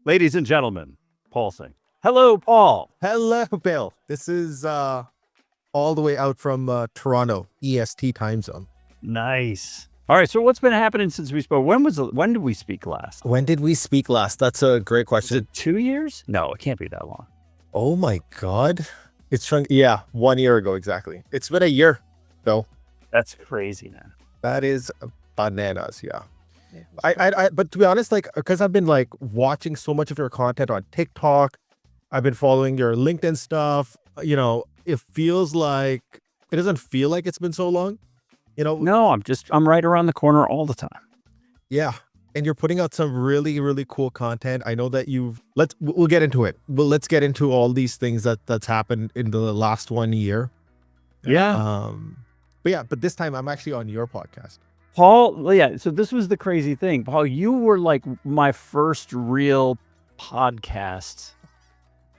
Ladies and gentlemen, Paul Syng. Hello, Paul. Hello, Bill. This is all the way out from Toronto, EST time zone. Nice. All right. So what's been happening since we spoke? When did we speak last? When did we speak last? That's a great Was question. it 2 years? No, it can't be that long. Oh my God. Yeah, 1 year ago exactly. It's been a year though. That's crazy, man. That is bananas. Yeah. But to be honest, like, because I've been like watching so much of your content on TikTok, I've been following your LinkedIn stuff. It doesn't feel like it's been so long. No, I'm right around the corner all the time. Yeah. And you're putting out some really, really cool content. I know that we'll get into it. But let's get into all these things that's happened in the last 1 year. Yeah. But this time I'm actually on your podcast. Paul, yeah. So this was the crazy thing. Paul, you were like my first real podcast.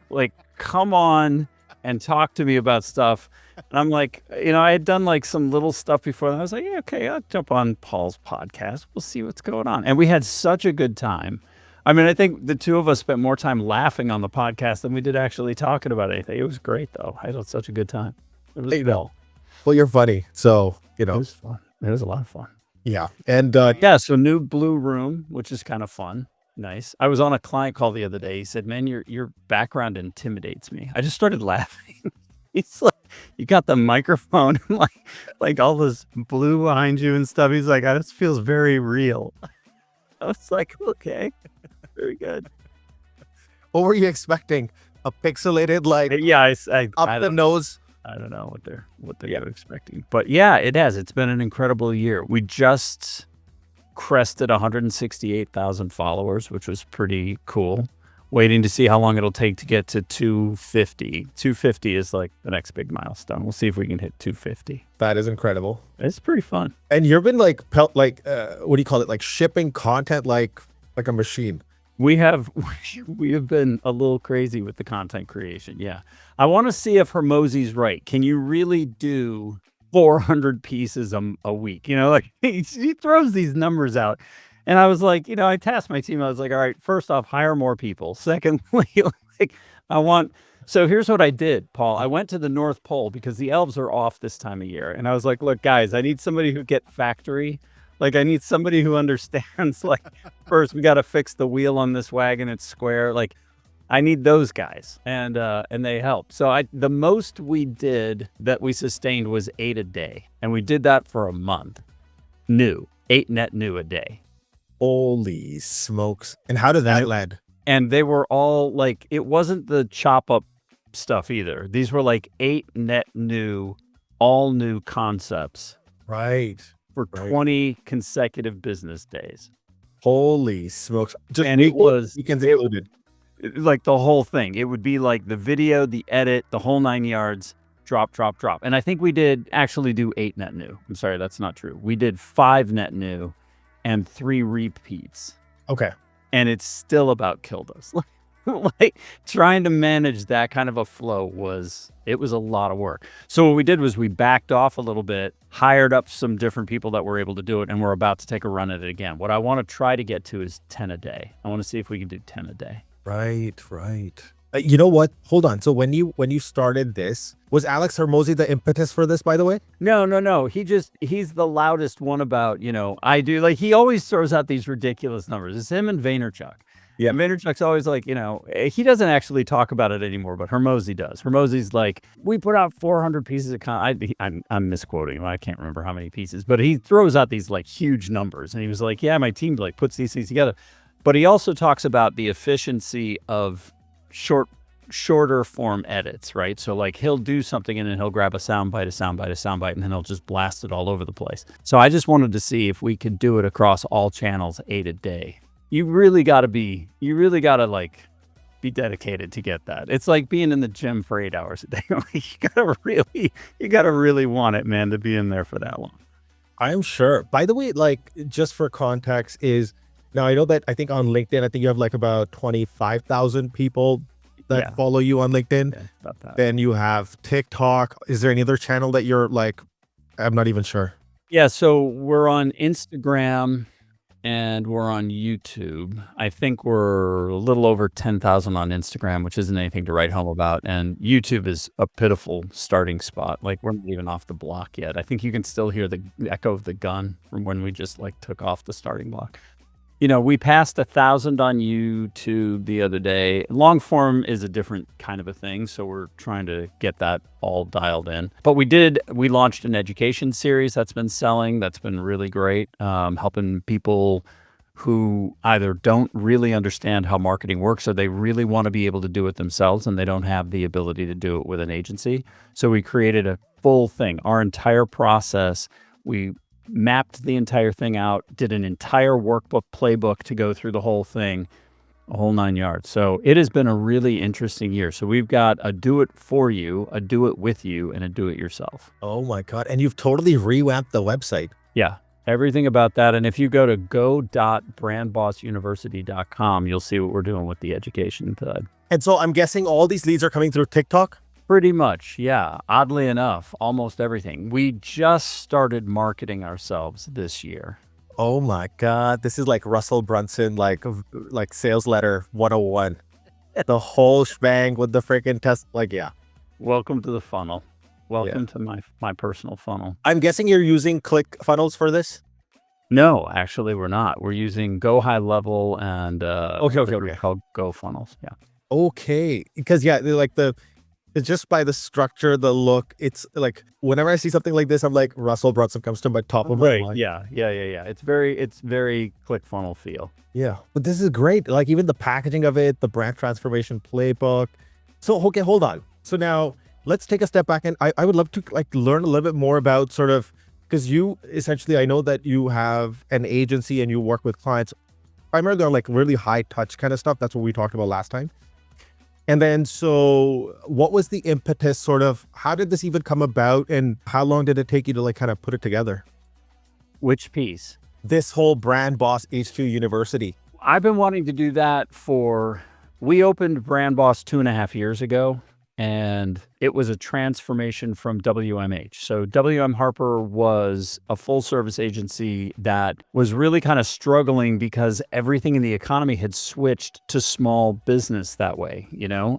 Like, come on and talk to me about stuff. And I'm like, I had done like some little stuff before. And I was like, yeah, okay, I'll jump on Paul's podcast. We'll see what's going on. And we had such a good time. I mean, I think the two of us spent more time laughing on the podcast than we did actually talking about anything. It was great, though. I had such a good time. It was Well, you're funny. So, It was fun. It was a lot of fun. Yeah. And so new blue room, which is kind of fun. Nice. I was on a client call the other day. He said, man, your background intimidates me. I just started laughing. He's like, you got the microphone and like all this blue behind you and stuff. He's like, this feels very real. I was like, okay, very good. What were you expecting? A pixelated, like, Yeah, up the nose? I don't know what they're expecting, but yeah, it has. It's been an incredible year. We just crested 168,000 followers, which was pretty cool. Waiting to see how long it'll take to get to 250. 250 is like the next big milestone. We'll see if we can hit 250. That is incredible. It's pretty fun. And you've been like, what do you call it? Like shipping content like a machine. We have been a little crazy with the content creation. Yeah. I want to see if Hermosi's right. Can you really do 400 pieces a week? He throws these numbers out. And I was like, I tasked my team. I was like, all right, first off, hire more people. Secondly, so here's what I did, Paul. I went to the North Pole because the elves are off this time of year. And I was like, look, guys, I need somebody who get factory. Like, I need somebody who understands, like, first we got to fix the wheel on this wagon. It's square. Like, I need those guys. And they help. So the most we did that we sustained was 8 a day. And we did that for a month. 8 net new a day. Holy smokes. And how did that land? And they were all like, it wasn't the chop up stuff either. These were like 8 net new, all new concepts. Right. For 20 consecutive business days. Holy smokes. And it was weekends included. Like the whole thing. It would be like the video, the edit, the whole 9 yards, drop. And I think we did actually do 8 net new. I'm sorry, that's not true. We did 5 net new and 3 repeats. Okay. And it still about killed us. Like trying to manage that kind of a flow was a lot of work. So what we did was we backed off a little bit, hired up some different people that were able to do it, and we're about to take a run at it again. What I want to try to get to is 10 a day. I want to see if we can do 10 a day. Right. You know what? Hold on. So when you started this, was Alex Hermosi the impetus for this, by the way? No. He's the loudest one about, I do, like, he always throws out these ridiculous numbers. It's him and Vaynerchuk. Yeah. And Vaynerchuk's always like, he doesn't actually talk about it anymore, but Hermosi does. Hermosi's like, we put out 400 pieces of content. I'm misquoting him. I can't remember how many pieces, but he throws out these like huge numbers. And he was like, yeah, my team like puts these things together. But he also talks about the efficiency of shorter form edits, right? So like he'll do something and then he'll grab a soundbite, and then he'll just blast it all over the place. So I just wanted to see if we could do it across all channels 8 a day. You really gotta like be dedicated to get that. It's like being in the gym for 8 hours a day. You gotta really want it, man, to be in there for that long. I'm sure. By the way, like, just for context now I know that I think on LinkedIn, I think you have like about 25,000 people that follow you on LinkedIn. Yeah, about that. Then you have TikTok. Is there any other channel that you're like, I'm not even sure. Yeah, so we're on Instagram. and we're on YouTube. I think we're a little over 10,000 on Instagram, which isn't anything to write home about. And YouTube is a pitiful starting spot. Like, we're not even off the block yet. I think you can still hear the echo of the gun from when we just like took off the starting block. You know, we passed 1,000 on YouTube the other day. Long form is a different kind of a thing, so we're trying to get that all dialed in. But we launched an education series that's been selling. That's been really great, helping people who either don't really understand how marketing works or they really want to be able to do it themselves and they don't have the ability to do it with an agency. So we created a full thing, our entire process. We mapped the entire thing out, did an entire workbook, playbook to go through the whole thing, a whole 9 yards. So it has been a really interesting year. So we've got a do it for you, a do it with you, and a do it yourself. Oh my God. And you've totally revamped the website. Yeah, everything about that. And if you go to go.brandbossuniversity.com, you'll see what we're doing with the education side. And so I'm guessing all these leads are coming through TikTok? Pretty much, yeah. Oddly enough, almost everything. We just started marketing ourselves this year. Oh my God. This is like Russell Brunson, like sales letter 101. The whole shebang with the freaking test. Like, yeah. Welcome to the funnel. Welcome to my personal funnel. I'm guessing you're using ClickFunnels for this? No, actually, we're not. We're using GoHighLevel and okay. called GoFunnels. Yeah. Okay. Because yeah, it's just by the structure, the look. It's like whenever I see something like this, I'm like, Russell Brunson comes to my top of my mind. Yeah. It's very ClickFunnel feel. Yeah, but this is great. Like even the packaging of it, the brand transformation playbook. So okay, hold on. So now let's take a step back, and I would love to like learn a little bit more about sort of, because you essentially, I know that you have an agency and you work with clients primarily on like really high touch kind of stuff. That's what we talked about last time. And then, so what was the impetus, sort of, how did this even come about, and how long did it take you to like kind of put it together? Which piece? This whole Brand Boss HQ University. I've been wanting to do that we opened Brand Boss 2.5 years ago, and it was a transformation from WMH. So WM Harper was a full service agency that was really kind of struggling because everything in the economy had switched to small business that way,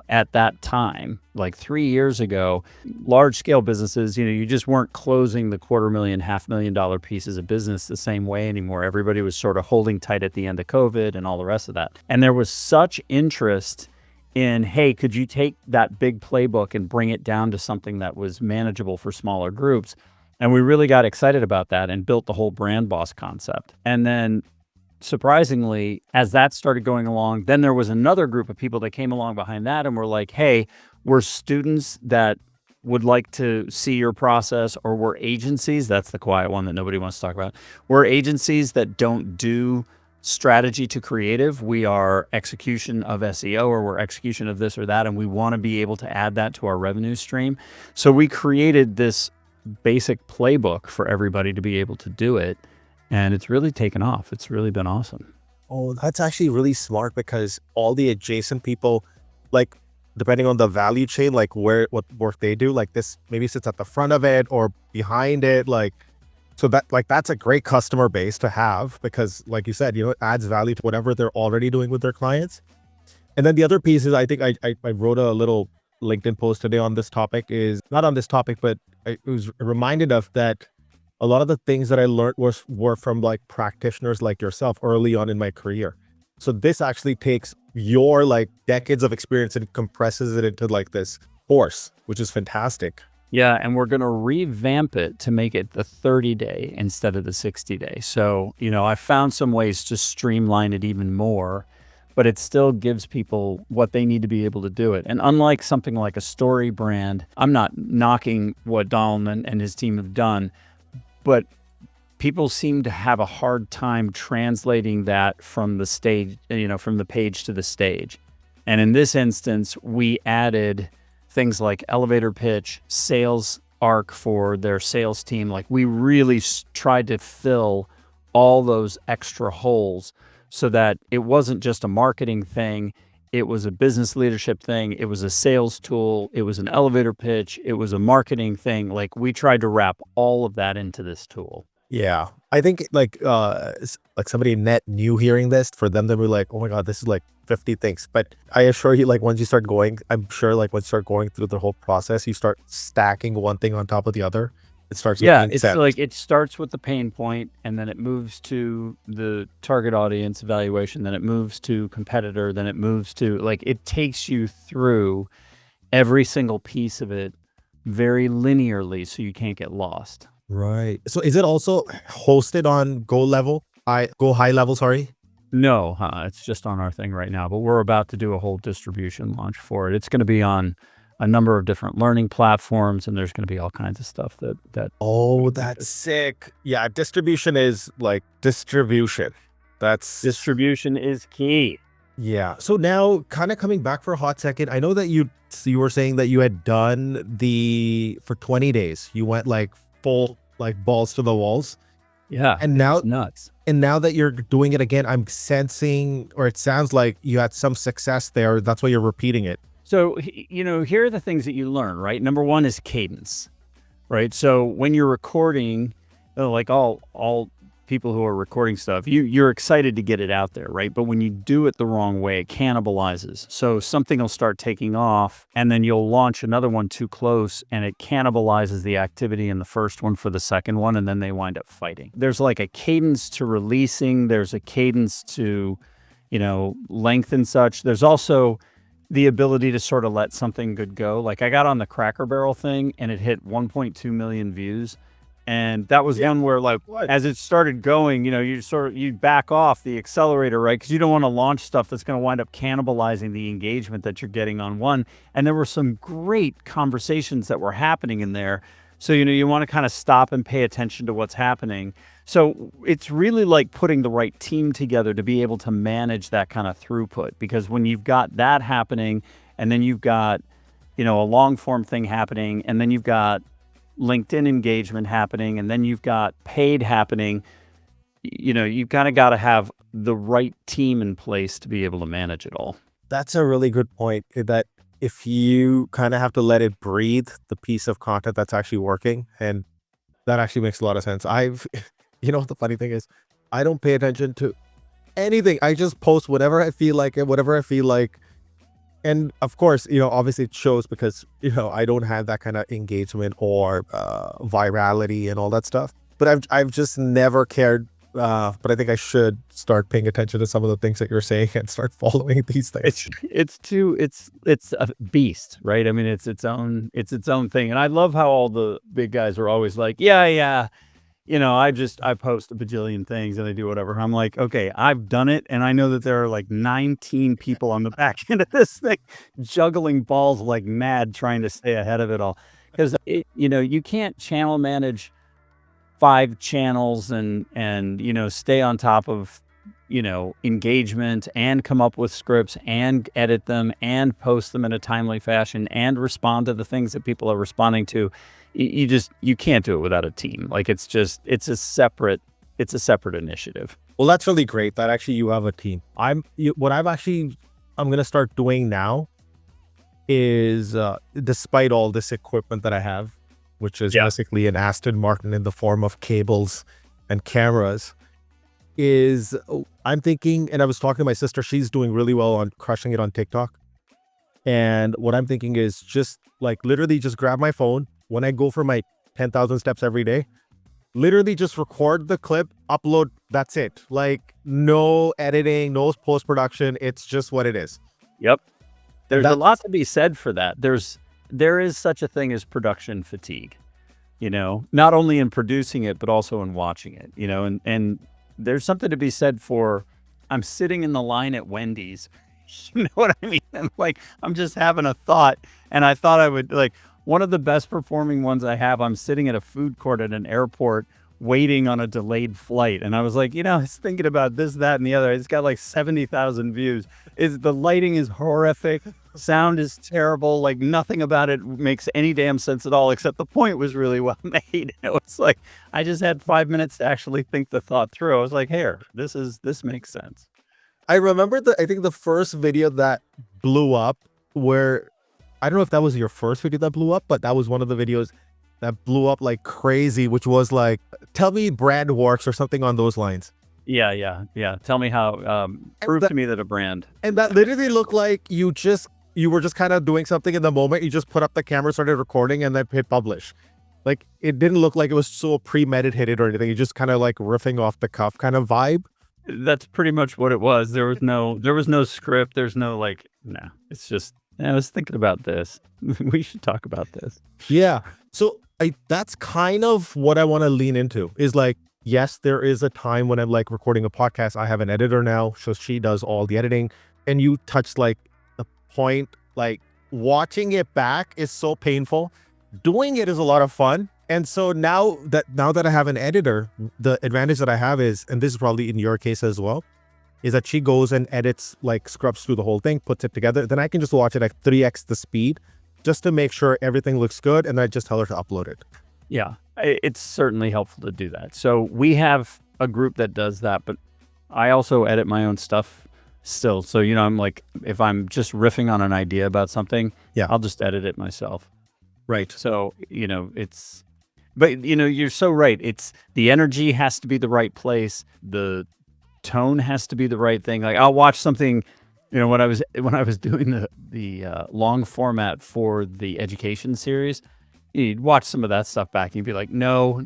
at that time. Like 3 years ago, large scale businesses, you just weren't closing the $250,000, $500,000 pieces of business the same way anymore. Everybody was sort of holding tight at the end of COVID and all the rest of that. And there was such interest in, hey, could you take that big playbook and bring it down to something that was manageable for smaller groups? And we really got excited about that and built the whole Brand Boss concept. And then surprisingly, as that started going along, then there was another group of people that came along behind that and were like, hey, we're students that would like to see your process, or we're agencies. That's the quiet one that nobody wants to talk about. We're agencies that don't do strategy to creative. We are execution of SEO, or we're execution of this or that, and we want to be able to add that to our revenue stream. So we created this basic playbook for everybody to be able to do it, and it's really taken off. It's really been awesome. Oh, that's actually really smart, because all the adjacent people, like depending on the value chain, like what work they do, like this maybe sits at the front of it or behind it, like, so that's a great customer base to have, because like you said, it adds value to whatever they're already doing with their clients. And then the other piece is, I think I wrote a little LinkedIn post today on this topic, is not on this topic, but I was reminded of that a lot of the things that I learned were from like practitioners like yourself early on in my career. So this actually takes your like decades of experience and compresses it into like this course, which is fantastic. Yeah, and we're going to revamp it to make it the 30-day instead of the 60-day. So, I found some ways to streamline it even more, but it still gives people what they need to be able to do it. And unlike something like a story brand, I'm not knocking what Donald and his team have done, but people seem to have a hard time translating that from the stage, from the page to the stage. And in this instance, we added things like elevator pitch, sales arc for their sales team. Like, we really tried to fill all those extra holes so that it wasn't just a marketing thing. It was a business leadership thing. It was a sales tool. It was an elevator pitch. It was a marketing thing. Like, we tried to wrap all of that into this tool. Yeah. I think like somebody net new hearing this, for them to be like, oh my God, this is like 50 things. But I assure you, like once you start going, I'm sure like once you start going through the whole process, you start stacking one thing on top of the other. It starts Yeah, making it's sense. like it starts with the pain point, and then it moves to the target audience evaluation, then it moves to competitor, then it moves to like it takes you through every single piece of it very linearly so you can't get lost. Right. So is it also hosted on GoHighLevel, sorry? No, it's just on our thing right now, but we're about to do a whole distribution launch for it. It's going to be on a number of different learning platforms, and there's going to be all kinds of stuff that Oh, that's sick. Yeah, distribution is like distribution. That's distribution is key. yeah. So now kind of coming back for a hot second, I know that you were saying that you had done the for 20 days. You went like full like balls to the walls. Yeah, And it's now nuts. and now that you're doing it again, I'm sensing, or it sounds like you had some success there. That's why you're repeating it. So, here are the things that you learn, right? Number one is cadence, right? So when you're recording, like all people who are recording stuff, you're excited to get it out there, right? But when you do it the wrong way, it cannibalizes. So something will start taking off, and then you'll launch another one too close, and it cannibalizes the activity in the first one for the second one, and then they wind up fighting. There's like a cadence to releasing. There's a cadence to, length and such. There's also the ability to sort of let something good go. Like I got on the Cracker Barrel thing and it hit 1.2 million views. And that was one where like, as it started going, you back off the accelerator, right? Because you don't want to launch stuff that's going to wind up cannibalizing the engagement that you're getting on one. And there were some great conversations that were happening in there. So, you want to kind of stop and pay attention to what's happening. So it's really like putting the right team together to be able to manage that kind of throughput, because when you've got that happening and then you've got, a long form thing happening, and then you've got LinkedIn engagement happening, and then you've got paid happening, you've kind of got to have the right team in place to be able to manage it all. That's a really good point, that if you kind of have to let it breathe, the piece of content that's actually working, and that actually makes a lot of sense. What the funny thing is, I don't pay attention to anything. I just post whatever I feel like and whatever I feel like. And of course, obviously it shows because, I don't have that kind of engagement or virality and all that stuff. But I've just never cared. But I think I should start paying attention to some of the things that you're saying and start following these things. It's a beast, right? I mean, it's its own thing. And I love how all the big guys are always like, yeah, I post a bajillion things and I do whatever. I'm like, okay, I've done it. And I know that there are like 19 people on the back end of this thing juggling balls like mad, trying to stay ahead of it all. Because, you can't channel manage 5 channels and stay on top of, engagement and come up with scripts and edit them and post them in a timely fashion and respond to the things that people are responding to. You can't do it without a team. Like it's a separate initiative. Well, that's really great that actually you have a team. I'm going to start doing now is, despite all this equipment that I have, which is basically an Aston Martin in the form of cables and cameras, is I'm thinking, and I was talking to my sister, she's doing really well on crushing it on TikTok. And what I'm thinking is just like literally just grab my phone when I go for my 10,000 steps every day, literally just record the clip, upload, that's it. Like no editing, no post-production. It's just what it is. Yep. There's a lot to be said for that. There is such a thing as production fatigue, not only in producing it, but also in watching it, and there's something to be said for, I'm sitting in the line at Wendy's, you know what I mean? And like, I'm just having a thought, and I thought I would like, one of the best performing ones I have, I'm sitting at a food court at an airport waiting on a delayed flight. And I was like, I was thinking about this, that, and the other. It's got like 70,000 views. The lighting is horrific. Sound is terrible. Like nothing about it makes any damn sense at all, except the point was really well made. It was like, I just had 5 minutes to actually think the thought through. I was like, here, this makes sense. I remember I think the first video that blew up, where I don't know if that was your first video that blew up, but that was one of the videos. that blew up like crazy, which was like, tell me brand works or something on those lines. Yeah. Tell me how, prove to me that a brand. And that literally looked like you were just kind of doing something in the moment. You just put up the camera, started recording, and then hit publish. Like, it didn't look like it was so premeditated or anything. You just kind of like riffing off the cuff kind of vibe. That's pretty much what it was. There was no script. There's no like, no, it's just, I was thinking about this. We should talk about this. Yeah. So that's kind of what I want to lean into is like, yes, there is a time when I'm like recording a podcast. I have an editor now. So she does all the editing. And you touched like the point, like watching it back is so painful. Doing it is a lot of fun. And so now that I have an editor, the advantage that I have is, and this is probably in your case as well, is that she goes and edits, like scrubs through the whole thing, puts it together. Then I can just watch it at 3x the speed just to make sure everything looks good. And then I just tell her to upload it. Yeah, it's certainly helpful to do that. So we have a group that does that, but I also edit my own stuff still. So, I'm like, if I'm just riffing on an idea about something, yeah, I'll just edit it myself. Right. So, but you're so right. It's the energy has to be the right place. The tone has to be the right thing. Like I'll watch something, when I was doing the long format for the education series, you'd watch some of that stuff back and you'd be like, no,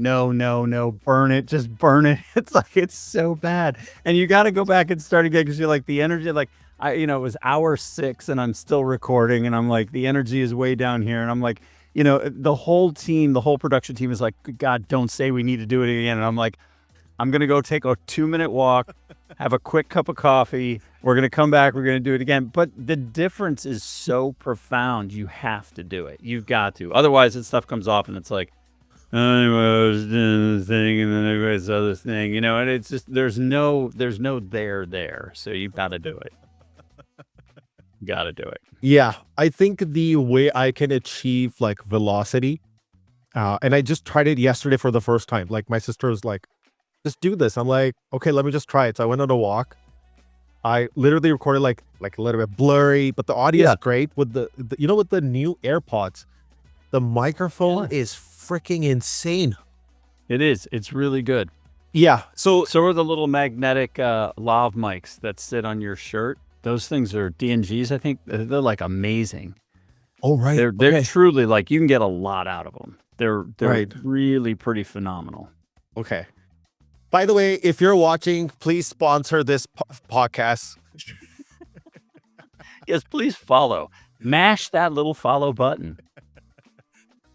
burn it, just burn it. It's like, it's so bad. And you got to go back and start again because you're like the energy, like it was hour 6 and I'm still recording and I'm like, the energy is way down here. And I'm like, the whole production team is like, God, don't say we need to do it again. And I'm like, I'm going to go take a 2-minute walk, have a quick cup of coffee. We're going to come back. We're going to do it again. But the difference is so profound. You have to do it. You've got to. Otherwise, this stuff comes off and it's like, I was doing this thing and then I was other thing, and it's just, there's no there. So you've got to do it. Got to do it. Yeah. I think the way I can achieve like velocity, and I just tried it yesterday for the first time. Like my sister was like, just do this. I'm like, okay, let me just try it. So I went on a walk. I literally recorded like a little bit blurry, but the audio is great with the with the new AirPods. The microphone is freaking insane. It is. It's really good. Yeah. So are the little magnetic lav mics that sit on your shirt. Those things are D&Gs, I think. They're like amazing. Oh, right. They're truly like, you can get a lot out of them. They're really pretty phenomenal. Okay. By the way, if you're watching, please sponsor this podcast. Yes, please follow. Mash that little follow button.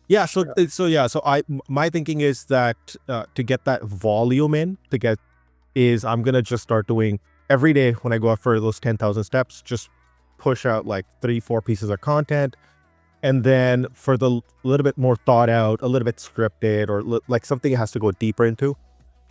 Yeah. So my thinking is that to get that volume in, I'm going to just start doing every day when I go out for those 10,000 steps, just push out like 3-4 pieces of content. And then for the little bit more thought out, a little bit scripted or like something it has to go deeper into,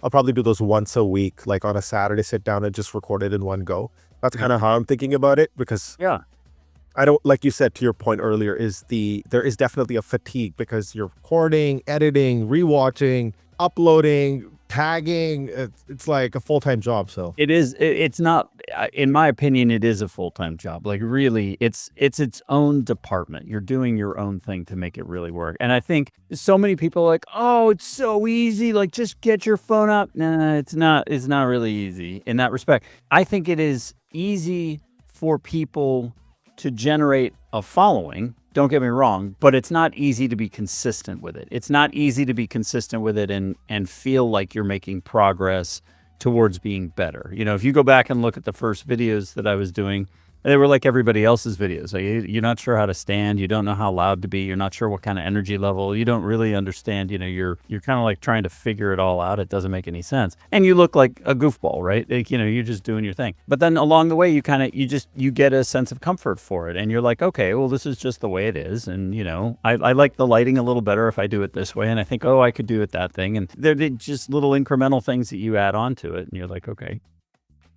I'll probably do those once a week, like on a Saturday, sit down and just record it in one go. That's kind of how I'm thinking about it because I don't, like you said to your point earlier, there is definitely a fatigue because you're recording, editing, rewatching, uploading, tagging. It's like a full-time job. So it is. It's not, in my opinion, it is a full-time job. Like really, it's its own department. You're doing your own thing to make it really work. And I think so many people are like, oh, it's so easy. Like just get your phone up. Nah, it's not. It's not really easy in that respect. I think it is easy for people to generate a following. Don't get me wrong, but it's not easy to be consistent with it. It's not easy to be consistent with it and feel like you're making progress towards being better. If you go back and look at the first videos that I was doing, they were like everybody else's videos. Like you're not sure how to stand. You don't know how loud to be. You're not sure what kind of energy level. You don't really understand. You're kind of like trying to figure it all out. It doesn't make any sense. And you look like a goofball, right? Like, you're just doing your thing. But then along the way, you get a sense of comfort for it. And you're like, okay, well, this is just the way it is. And, I like the lighting a little better if I do it this way. And I think, oh, I could do it that thing. And they're just little incremental things that you add on to it. And you're like, okay.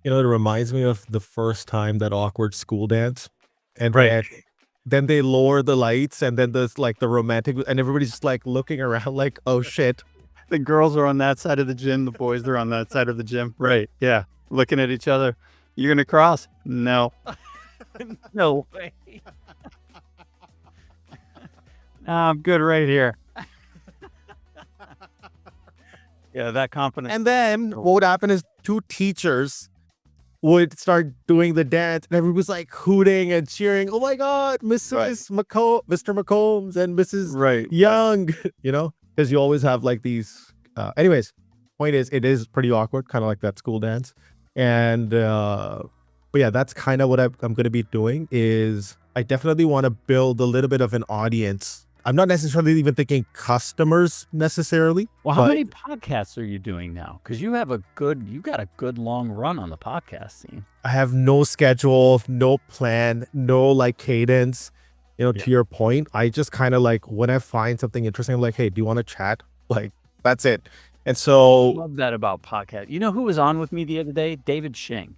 It reminds me of the first time that awkward school dance. And then they lower the lights and then there's like the romantic and everybody's just like looking around like, oh shit. The girls are on that side of the gym. The boys are on that side of the gym. Right. Yeah. Looking at each other. You're going to cross? No. No way. I'm good right here. Yeah, that confidence. And then what would happen is two teachers would start doing the dance, and everybody was like hooting and cheering. Oh my God, Mrs. Mr. McCombs and Mrs. Young, because you always have like these. Anyways, point is, it is pretty awkward, kind of like that school dance. And but yeah, that's kind of what I'm going to be doing. Is I definitely want to build a little bit of an audience. I'm not necessarily even thinking customers necessarily. Well, how many podcasts are you doing now? Because you got a good long run on the podcast scene. I have no schedule, no plan, no like cadence. To your point, I just kind of like when I find something interesting, I'm like, hey, do you want to chat? Like, that's it. And so I love that about podcasts. You know who was on with me the other day? David Syng.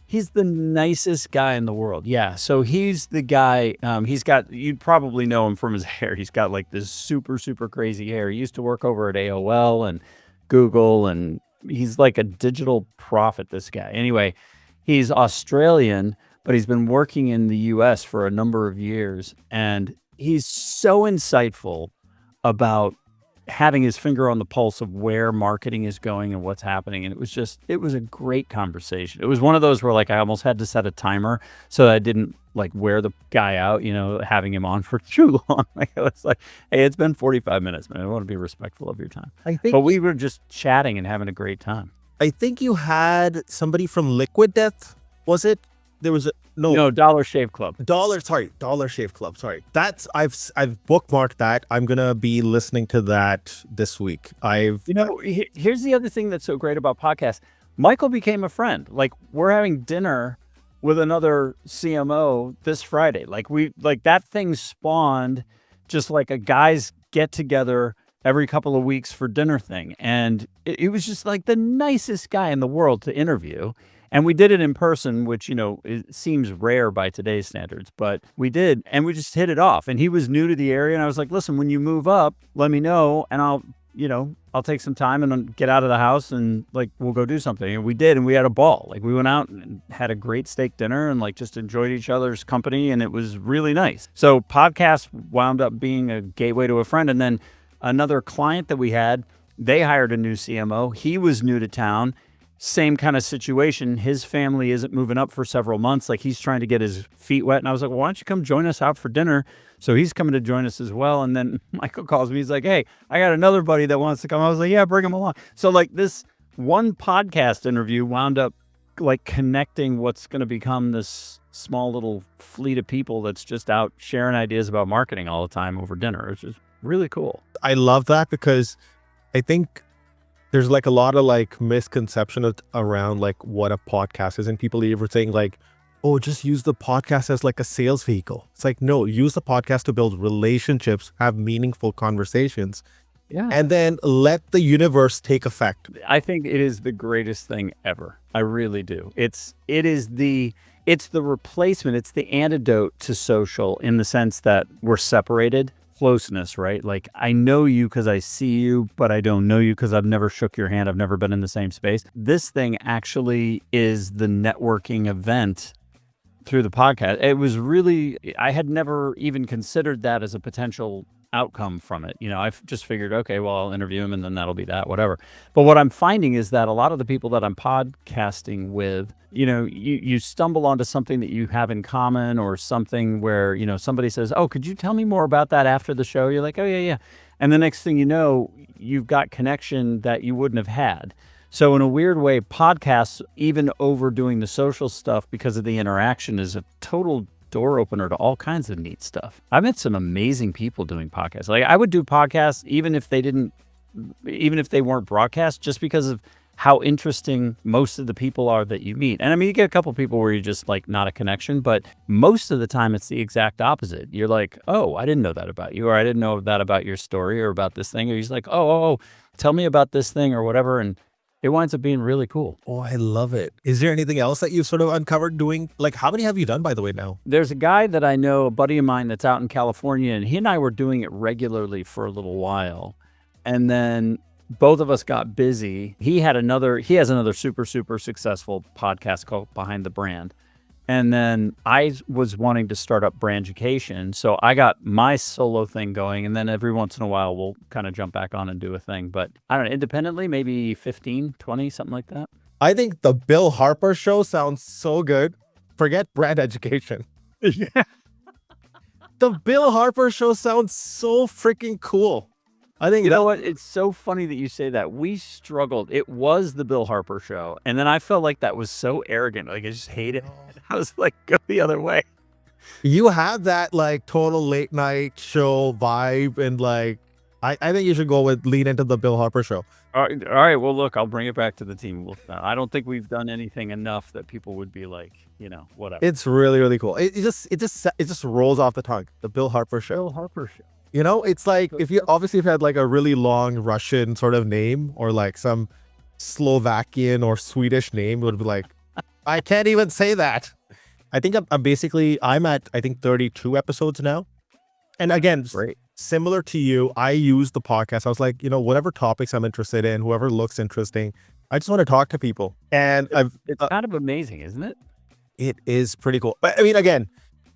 He's the nicest guy in the world. Yeah. So he's the guy, you'd probably know him from his hair. He's got like this super, super crazy hair. He used to work over at AOL and Google, and he's like a digital prophet, this guy. Anyway, he's Australian, but he's been working in the US for a number of years. And he's so insightful about having his finger on the pulse of where marketing is going and what's happening. And it was a great conversation. It was one of those where like I almost had to set a timer so I didn't like wear the guy out, having him on for too long. Like I was like, hey, it's been 45 minutes, man. I want to be respectful of your time. But we were just chatting and having a great time. I think you had somebody from Liquid Death, was it? There was no Dollar Shave Club. Dollar Shave Club. Sorry. That's I've bookmarked that. I'm gonna be listening to that this week. Here's the other thing that's so great about podcasts. Michael became a friend. Like we're having dinner with another CMO this Friday. Like that thing spawned just like a guys get together every couple of weeks for dinner thing. And it was just like the nicest guy in the world to interview. And we did it in person, which, it seems rare by today's standards, but we did. And we just hit it off. And he was new to the area. And I was like, listen, when you move up, let me know. And I'll take some time and then get out of the house and like, we'll go do something. And we did. And we had a ball. Like we went out and had a great steak dinner and like just enjoyed each other's company. And it was really nice. So podcasts wound up being a gateway to a friend. And then another client that we had, they hired a new CMO. He was new to town. Same kind of situation. His family isn't moving up for several months. Like he's trying to get his feet wet. And I was like, well, why don't you come join us out for dinner? So he's coming to join us as well. And then Michael calls me. He's like, hey, I got another buddy that wants to come. I was like, yeah, bring him along. So like this one podcast interview wound up like connecting what's going to become this small little fleet of people that's just out sharing ideas about marketing all the time over dinner. It's just really cool. I love that because I think there's like a lot of like misconception around like what a podcast is, and people even saying like, oh, just use the podcast as like a sales vehicle. It's like, no, use the podcast to build relationships, have meaningful conversations, and then let the universe take effect. I think it is the greatest thing ever. I really do. It's the replacement. It's the antidote to social in the sense that we're separated. Closeness, right? Like I know you because I see you, but I don't know you because I've never shook your hand. I've never been in the same space. This thing actually is the networking event through the podcast. It was really, I had never even considered that as a potential outcome from it. I've just figured, okay, well, I'll interview him and then that'll be that, whatever. But what I'm finding is that a lot of the people that I'm podcasting with, you stumble onto something that you have in common or something where, somebody says, oh, could you tell me more about that after the show? You're like, oh, yeah. And the next thing you know, you've got connection that you wouldn't have had. So in a weird way, podcasts, even overdoing the social stuff because of the interaction, is a total door opener to all kinds of neat stuff. I met some amazing people doing podcasts. Like I would do podcasts even if they weren't broadcast, just because of how interesting most of the people are that you meet. And I mean, you get a couple of people where you're just like not a connection, but most of the time it's the exact opposite. You're like, oh, I didn't know that about you, or I didn't know that about your story or about this thing. Or he's like, oh, tell me about this thing or whatever. And it winds up being really cool. Oh, I love it. Is there anything else that you've sort of uncovered doing? Like, how many have you done, by the way, now? There's a guy that I know, a buddy of mine that's out in California, and he and I were doing it regularly for a little while. And then both of us got busy. He has another super, super successful podcast called Behind the Brand. And then I was wanting to start up brand education. So I got my solo thing going. And then every once in a while, we'll kind of jump back on and do a thing. But I don't know, independently, maybe 15, 20, something like that. I think the Bill Harper show sounds so good. Forget brand education. Yeah. The Bill Harper show sounds so freaking cool. I think You know what? It's so funny that you say that. We struggled. It was the Bill Harper show. And then I felt like that was so arrogant. Like I just hated it. I was like, go the other way. you have that like total late night show vibe, and like I think you should go with lean into the Bill Harper show. All right. Well, look, I'll bring it back to the team. I don't think we've done anything enough that people would be like, whatever. It's really, really cool. It just rolls off the tongue. The Bill Harper show. Bill Harper show. It's like if you had like a really long Russian sort of name, or like some Slovakian or Swedish name, it would be like, I can't even say that. I think I'm at, I think 32 episodes now. And again, Great. similar to you, I use the podcast. I was like, whatever topics I'm interested in, whoever looks interesting, I just want to talk to people. And It's kind of amazing, isn't it? it is pretty cool. But I mean, again,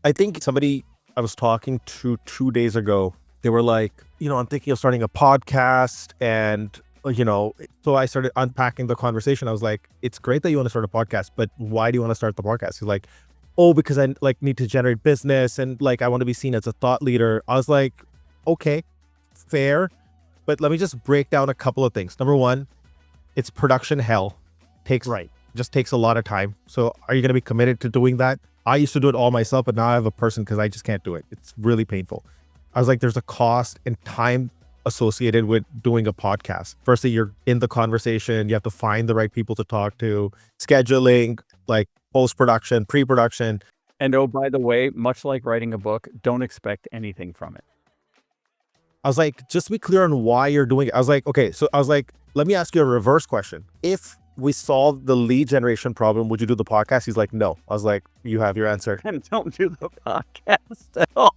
I think somebody I was talking to 2 days ago, they were like, I'm thinking of starting a podcast. And, so I started unpacking the conversation. I was like, it's great that you want to start a podcast, but why do you want to start the podcast? He's like, oh, because I like need to generate business, and like I want to be seen as a thought leader. I was like, okay, fair. But let me just break down a couple of things. Number one, it's production hell. Just takes a lot of time. So are you going to be committed to doing that? I used to do it all myself, but now I have a person because I just can't do it. It's really painful. I was like, there's a cost and time associated with doing a podcast. Firstly, you're in the conversation. You have to find the right people to talk to, scheduling, like post-production, pre-production. And oh, by the way, much like writing a book, don't expect anything from it. I was like, just be clear on why you're doing it. I was like, okay, so I was like, let me ask you a reverse question. If we solve the lead generation problem, would you do the podcast? He's like, no. I was like, you have your answer. And don't do the podcast at all.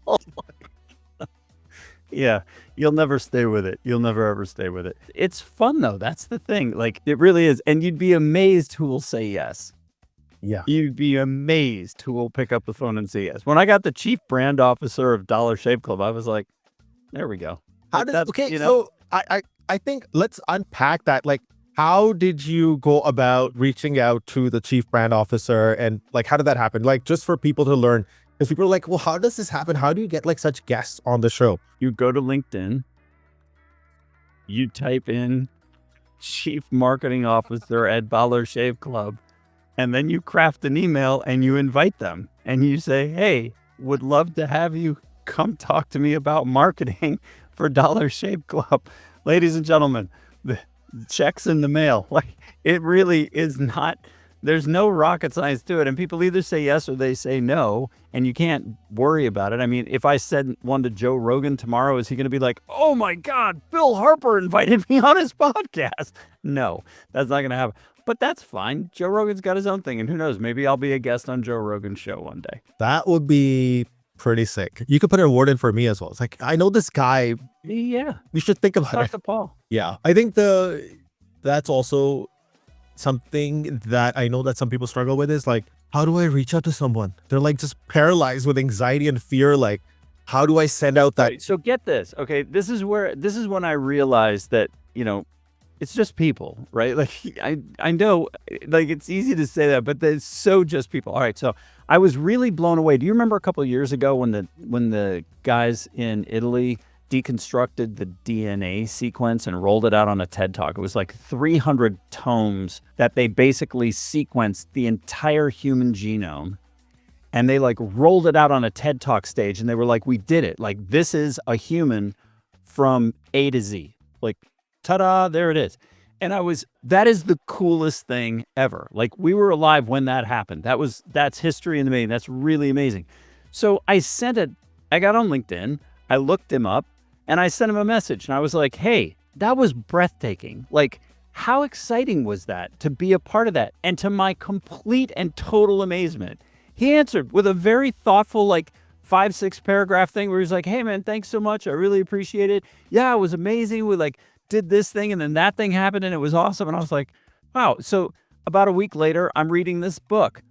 Yeah, you'll never stay with it. You'll never ever stay with it. It's fun though. That's the thing. Like it really is. And you'd be amazed who will say yes. Yeah. You'd be amazed who will pick up the phone and say yes. When I got the chief brand officer of Dollar Shave Club, I was like, there we go. So I think let's unpack that. Like, how did you go about reaching out to the chief brand officer, and like, how did that happen? Like, just for people to learn, because people are like, well, how does this happen? How do you get like such guests on the show? You go to LinkedIn, you type in chief marketing officer at Dollar Shave Club, and then you craft an email and you invite them and you say, hey, would love to have you come talk to me about marketing for Dollar Shave Club. Ladies and gentlemen, the check's in the mail. Like it really is not, there's no rocket science to it. And people either say yes or they say no, and you can't worry about it. I mean, if I said one to Joe Rogan tomorrow, is he going to be like, oh my God, Bill Harper invited me on his podcast? No, that's not going to happen. But that's fine. Joe Rogan's got his own thing. And who knows, maybe I'll be a guest on Joe Rogan's show one day. That would be pretty sick. You could put an award in for me as well. It's like, I know this guy. Yeah. We should think about Talk it. to Paul. Yeah. I think that's also something that I know that some people struggle with, is like, how do I reach out to someone? They're like just paralyzed with anxiety and fear. Like, how do I send out that? Right, so get this. Okay. This is when I realized that, it's just people, right? Like I know like it's easy to say that, but it's so just people. All right. So I was really blown away. Do you remember a couple of years ago when the guys in Italy deconstructed the DNA sequence and rolled it out on a TED Talk? It was like 300 tomes that they basically sequenced the entire human genome, and they like rolled it out on a TED Talk stage, and they were like, we did it. Like this is a human from A to Z. Like, ta-da, there it is. And that is the coolest thing ever. Like we were alive when that happened. That's history in the making. That's really amazing. So I got on LinkedIn, I looked him up, and I sent him a message, and I was like, hey, that was breathtaking. Like, how exciting was that to be a part of that? And to my complete and total amazement, he answered with a very thoughtful, like 5-6 paragraph thing where he's like, hey man, thanks so much. I really appreciate it. Yeah, it was amazing. We like did this thing and then that thing happened and it was awesome. And I was like, wow. So about a week later, I'm reading this book.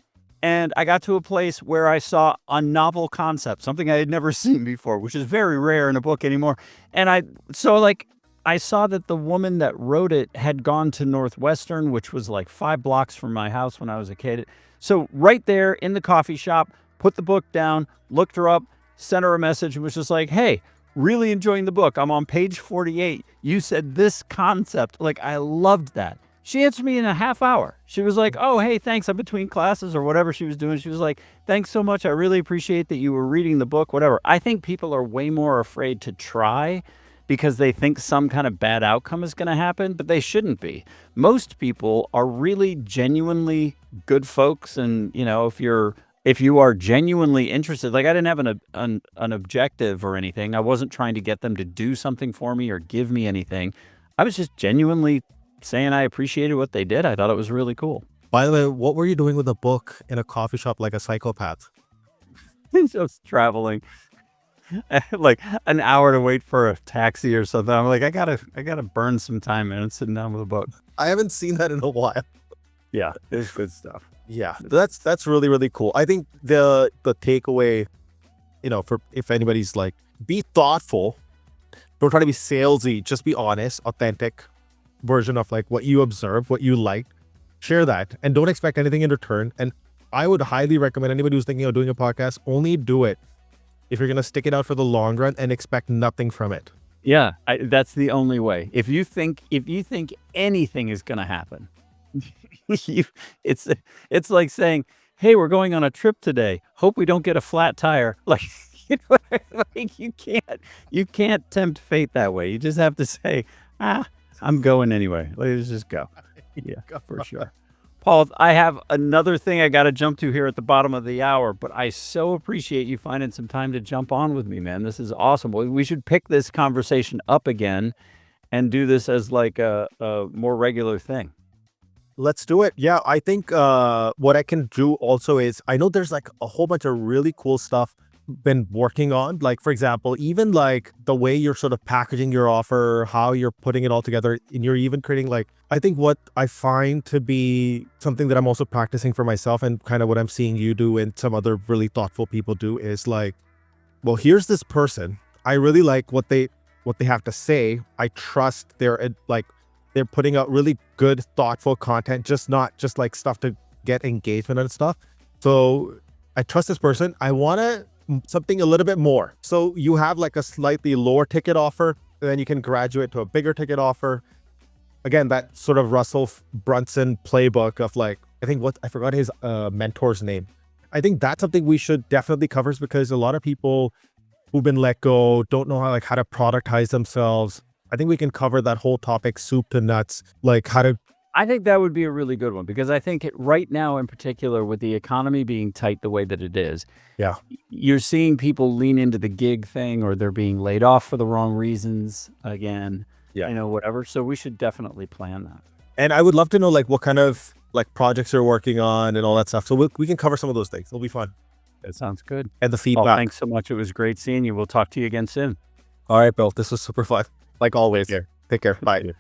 And I got to a place where I saw a novel concept, something I had never seen before, which is very rare in a book anymore. And I saw that the woman that wrote it had gone to Northwestern, which was like 5 blocks from my house when I was a kid. So right there in the coffee shop, put the book down, looked her up, sent her a message, and was just like, hey, really enjoying the book. I'm on page 48. You said this concept. Like, I loved that. She answered me in a half hour. She was like, oh, hey, thanks. I'm between classes or whatever she was doing. She was like, thanks so much. I really appreciate that you were reading the book, whatever. I think people are way more afraid to try because they think some kind of bad outcome is going to happen, but they shouldn't be. Most people are really genuinely good folks. And, if you are genuinely interested, like I didn't have an objective or anything. I wasn't trying to get them to do something for me or give me anything. I was just genuinely saying I appreciated what they did. I thought it was really cool. By the way, what were you doing with a book in a coffee shop like a psychopath? Just traveling. Like an hour to wait for a taxi or something. I'm like, I gotta burn some time, man. Sitting down with a book. I haven't seen that in a while. Yeah, it's good stuff. Yeah, that's really, really cool. I think the takeaway, for if anybody's like, be thoughtful. Don't try to be salesy. Just be honest, authentic version of like what you observe, what you like. Share that, and don't expect anything in return. And I would highly recommend anybody who's thinking of doing a podcast, only do it if you're gonna stick it out for the long run and expect nothing from it. Yeah, that's the only way. If you think anything is gonna happen, it's like saying, "Hey, we're going on a trip today. Hope we don't get a flat tire." Like, like you can't tempt fate that way. You just have to say, I'm going anyway. Let's just go. Yeah, for sure. Paul, I have another thing I got to jump to here at the bottom of the hour, but I so appreciate you finding some time to jump on with me, man. This is awesome. We should pick this conversation up again and do this as like a more regular thing. Let's do it. Yeah, I think what I can do also is, I know there's like a whole bunch of really cool stuff been working on. Like, for example, even like the way you're sort of packaging your offer, how you're putting it all together, and you're even creating like, I think what I find to be something that I'm also practicing for myself and kind of what I'm seeing you do and some other really thoughtful people do is like, well, here's this person. I really like what they have to say. I trust they're putting out really good, thoughtful content, not just like stuff to get engagement and stuff. So I trust this person. I want something a little bit more. So you have like a slightly lower ticket offer, and then you can graduate to a bigger ticket offer. Again, that sort of Russell Brunson playbook of like, I forgot his mentor's name. I think that's something we should definitely cover, because a lot of people who've been let go don't know how to productize themselves. I think we can cover that whole topic, soup to nuts, like how to. I think that would be a really good one, because I think right now in particular, with the economy being tight the way that it is, yeah, you're seeing people lean into the gig thing, or they're being laid off for the wrong reasons again, whatever. So we should definitely plan that. And I would love to know like what kind of like projects you're working on and all that stuff. So we can cover some of those things. It'll be fun. That sounds good. And the feedback. Well, thanks so much. It was great seeing you. We'll talk to you again soon. All right, Bill. This was super fun. Like always. Take care. Bye.